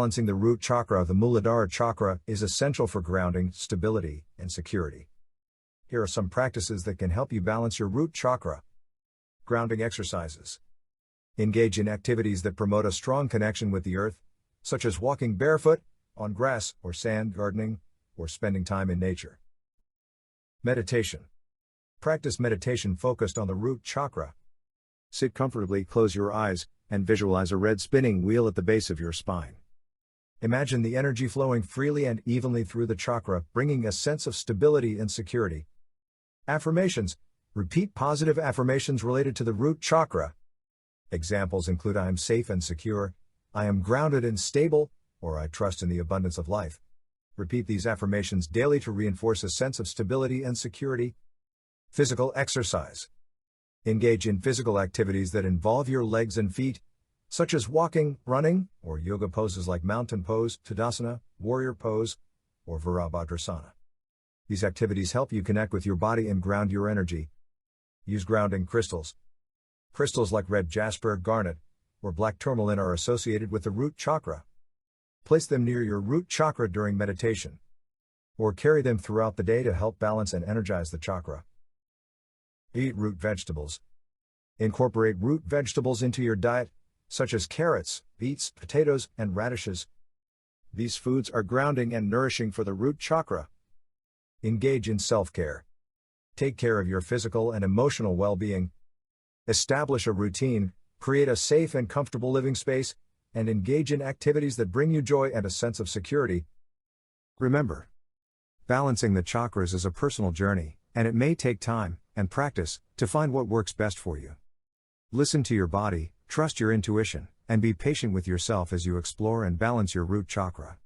Balancing the root chakra, the Muladhara chakra, is essential for grounding, stability, and security. Here are some practices that can help you balance your root chakra. Grounding exercises. Engage in activities that promote a strong connection with the earth, such as walking barefoot, on grass or sand, gardening, or spending time in nature. Meditation. Practice meditation focused on the root chakra. Sit comfortably, close your eyes, and visualize a red spinning wheel at the base of your spine. Imagine the energy flowing freely and evenly through the chakra, bringing a sense of stability and security. Affirmations. Repeat positive affirmations related to the root chakra. Examples include I am safe and secure, I am grounded and stable, or I trust in the abundance of life. Repeat these affirmations daily to reinforce a sense of stability and security. Physical exercise. Engage in physical activities that involve your legs and feet, such as walking, running, or yoga poses like mountain pose, Tadasana, warrior pose, or Virabhadrasana. These activities help you connect with your body and ground your energy. Use grounding crystals. Crystals like red jasper, garnet, or black tourmaline are associated with the root chakra. Place them near your root chakra during meditation, or carry them throughout the day to help balance and energize the chakra. Eat root vegetables. Incorporate root vegetables into your diet, such as carrots, beets, potatoes, and radishes. These foods are grounding and nourishing for the root chakra. Engage in self-care. Take care of your physical and emotional well-being. Establish a routine, create a safe and comfortable living space, and engage in activities that bring you joy and a sense of security. Remember, balancing the chakras is a personal journey, and it may take time and practice to find what works best for you. Listen to your body, trust your intuition, and be patient with yourself as you explore and balance your root chakra.